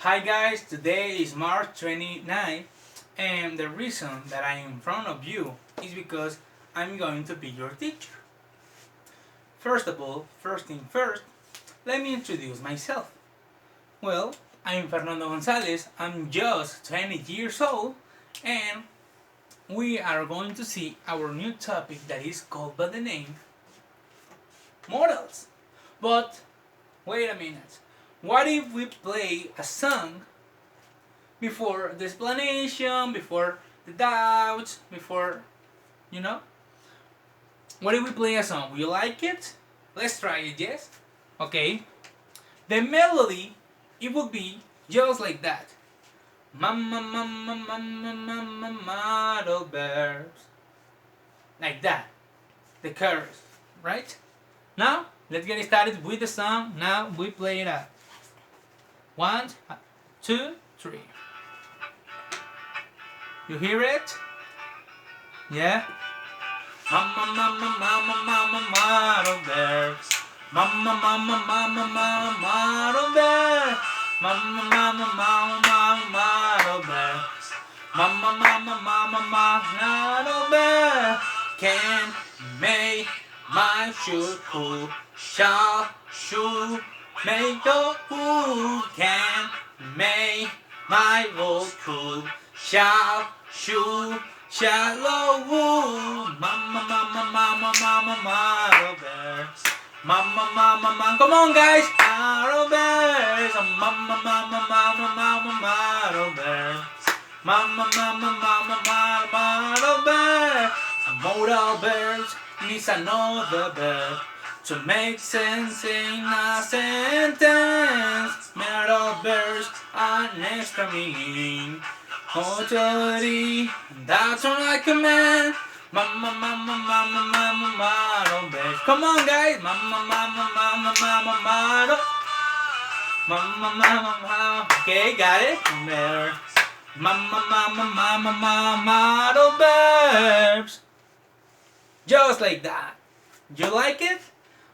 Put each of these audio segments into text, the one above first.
Hi guys, today is March 29th and the reason that I'm in front of you is because I'm going to be your teacher. First of all, first thing first, let me introduce myself. Well, I'm Fernando González, I'm just 20 years old and we are going to see our new topic that is called by the name models. But wait a minute, what if we play a song before the explanation, before the doubts, before, you know? What if we play a song? Will you like it? Let's try it, yes? Okay. The melody, it will be just like that. Mama, mama, mama, mama, model birds. Like that. The chorus, right? Now, let's get started with the song. Now we play it out. 1, 2, 3. You hear it? Yeah? Mama, mama, mama, mama, model birds. Mama, mama, mama, mama, model birds. Mama, mama, mama, mama, model birds. Mama, mama, mama, mama, model birds. Can make my shoe cool. Shall shoe make your fool. Can make my world cool. Shall shoe shallow wool. Mama, mama, mama, mama, model bears. Mama, mama, mama, come on guys, model bears. Mama, mama, mama, mama, model bears. Mama, mama, mama, mama, model bears. Model bears needs another verb to make sense in a sentence. Model bears an extra meaning. Totally, that's what I command. Mama, mama, mama, mama, model bears. Come on, guys. Mama, mama, mama, mama, model. Mama, mama, mama. Okay, got it? There. Mama, mama, mama, mama, model verbs. Just like that. You like it?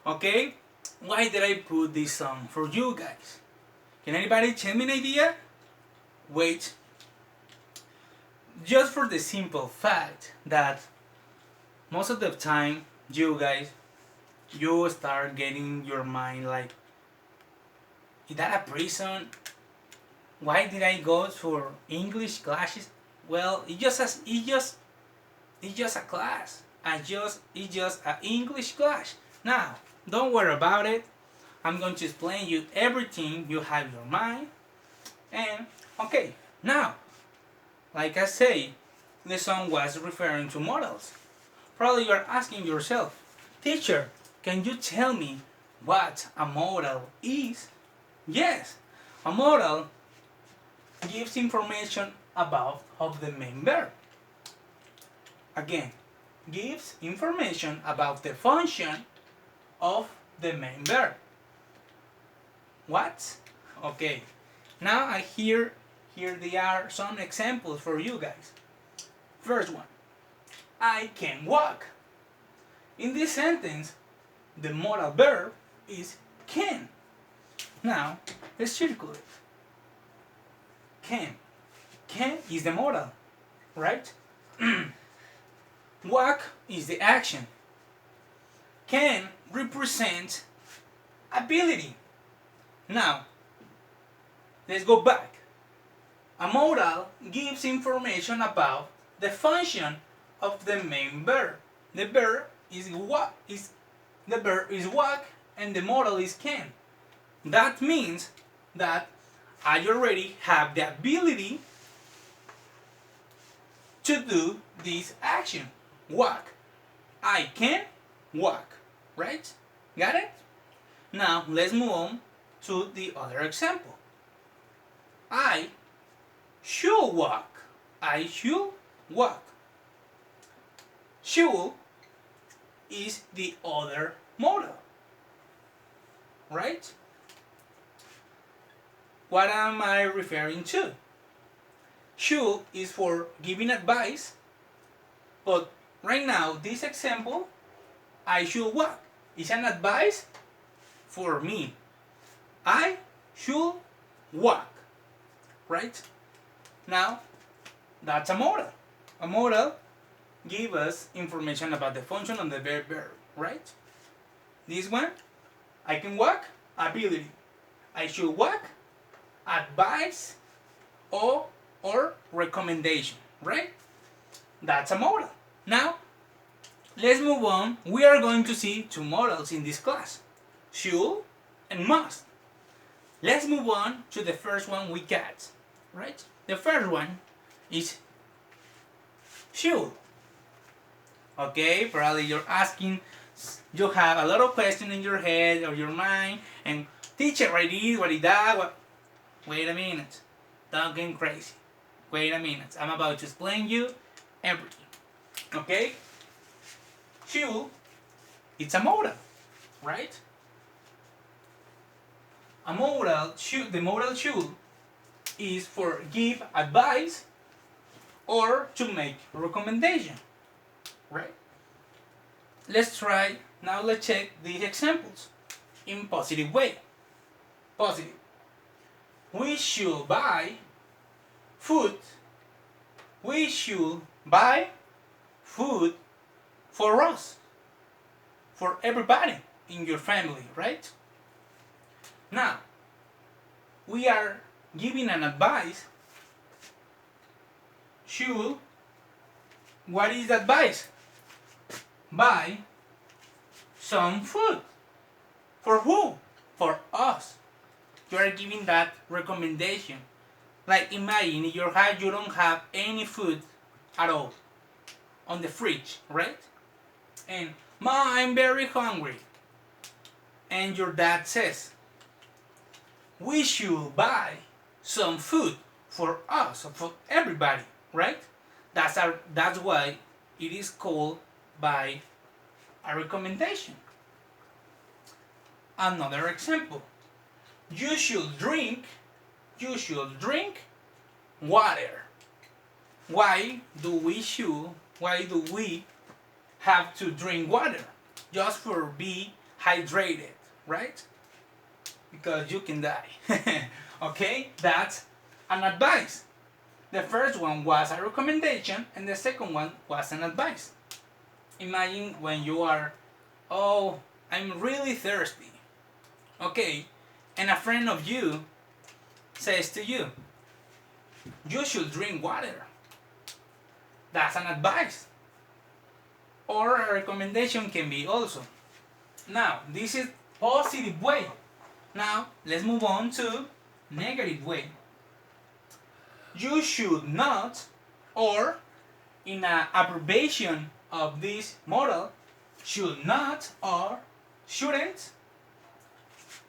Okay. Why did I put this song for you guys? Can anybody tell me an idea? Wait. Just for the simple fact that most of the time you guys, you start getting your mind like, is that a prison? Why did I go for English classes? Well, it's just a class. It's just an English class. Now, don't worry about it. I'm going to explain you everything you have in your mind. And okay, now, like I say, the song was referring to models. Probably you're asking yourself, teacher, can you tell me what a model is? Yes, a model gives information about of the main verb. Again, gives information about the function of the main verb. What? Okay. Now here there are some examples for you guys. First one, I can walk. In this sentence, the modal verb is can. Now, let's circle it. Can. Can is the modal, right? Walk is the action. Can represents ability. Now, let's go back. A modal gives information about the function of the main verb. The verb is walk, and the modal is can. That means that I already have the ability to do this action. Walk. I can walk. Right? Got it? Now let's move on to the other example. I should walk. I should walk. Should is the other modal. Right? What am I referring to? Should is for giving advice, but right now, this example, I should walk, is an advice for me. I should walk. right? Now, that's a modal. A modal gives us information about the function of the verb, right? This one, I can walk, ability. I should walk, advice, or recommendation, right? That's a modal. Now, let's move on. We are going to see two modals in this class, should and must. Let's move on to the first one we got, right? The first one is should. Okay, probably you're asking, you have a lot of questions in your head or your mind, and teacher, what it is, what it does, what... Wait a minute, don't get crazy. Wait a minute, I'm about to explain you everything. Okay? Should, it's a modal, right? A modal should, the modal should is for give advice or to make a recommendation, right? Let's try, now let's check these examples in positive way. Positive. We should buy food. We should buy food for us, for everybody in your family, right? Now, we are giving an advice. Should, what is advice? Buy some food. For who? For us. You are giving that recommendation. Like imagine in your house you don't have any food at all on the fridge, right? And Mom, I'm very hungry. And your dad says, we should buy some food for us, for everybody, right? That's why it is called by a recommendation. Another example. You should drink water. Why do we have to drink water? Just for be hydrated, right? Because you can die. Okay, that's an advice. The first one was a recommendation and the second one was an advice. Imagine when you are, oh, I'm really thirsty. Okay, and a friend of you says to you, you should drink water. That's an advice. Or a recommendation can be also. Now, this is positive way. Now, let's move on to negative way. You should not, or in an abbreviation of this model, should not or shouldn't.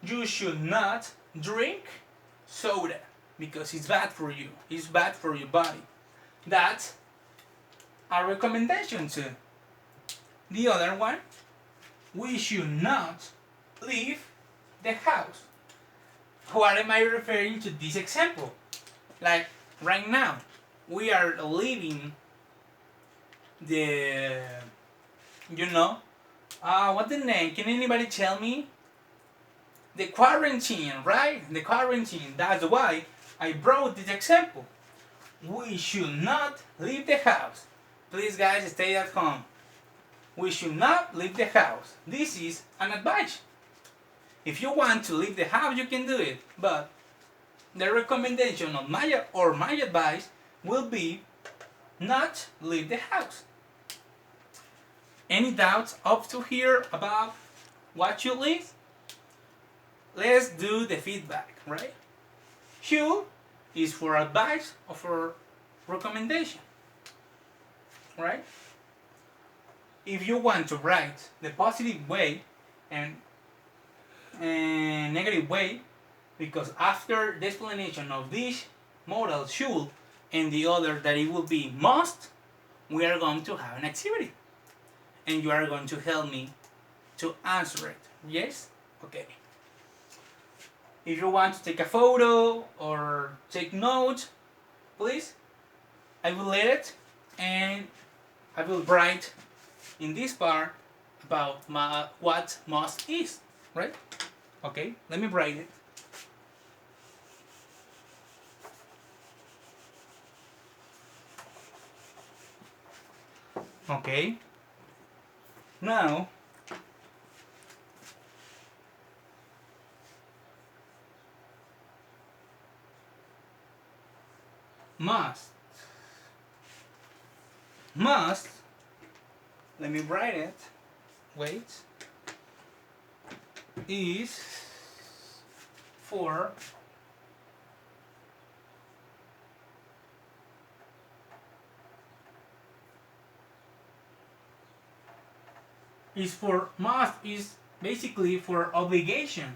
You should not drink soda because it's bad for you. It's bad for your body. That's a recommendation too. The other one, we should not leave the house. What am I referring to this example? Like right now, we are leaving the, what's the name? Can anybody tell me? The quarantine, right? The quarantine. That's why I brought this example. We should not leave the house. Please guys, stay at home. We should not leave the house. This is an advice. If you want to leave the house, you can do it. But the recommendation of my advice will be not leave the house. Any doubts up to here about what you leave? Let's do the feedback, right? Should is for advice or for recommendation, right? If you want to write the positive way and negative way, because after the explanation of this modal should and the other that it will be must, we are going to have an activity. And you are going to help me to answer it. Yes? Okay. If you want to take a photo or take notes, please, I will let it and I will write in this part about what must is, right? Okay, let me write it. Okay? Now, must. Must, let me write it. Wait. Is for must is basically for obligation.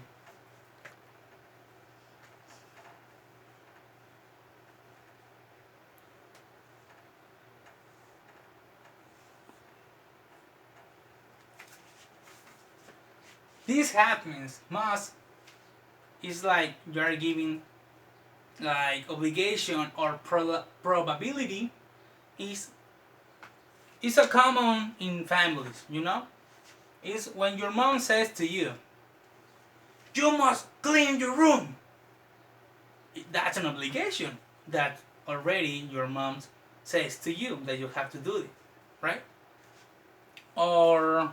This happens. Must is like you are giving like obligation or probability is a common in families, you know? Is when your mom says to you, you must clean your room. That's an obligation that already your mom says to you that you have to do it, right? Or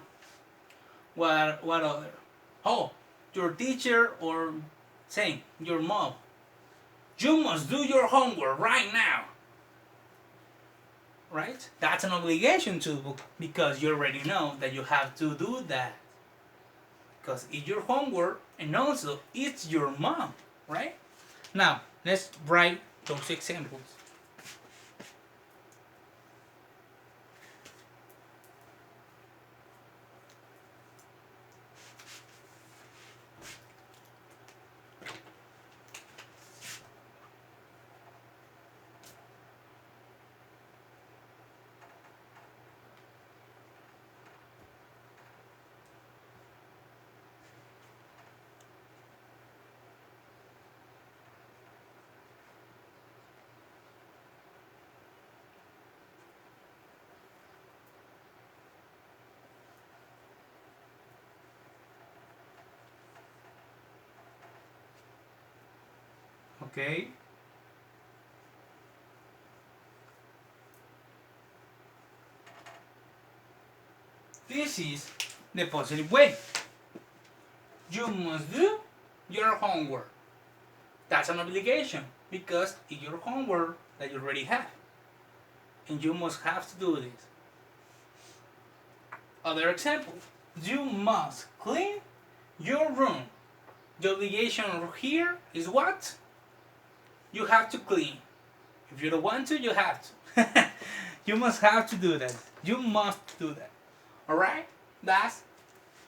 what other? Oh, your teacher or saying your mom, you must do your homework right now. Right? That's an obligation to, because you already know that you have to do that. Because it's your homework and also it's your mom, right? Now, let's write those examples. Okay? This is the positive way. You must do your homework. That's an obligation because it's your homework that you already have. And you must have to do this. Other example, you must clean your room. The obligation here is what? You have to clean. If you don't want to, you have to. You must have to do that. You must do that. Alright? That's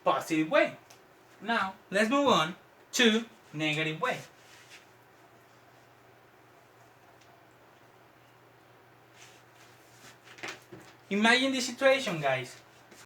positive way. Now, let's move on to negative way. Imagine this situation, guys.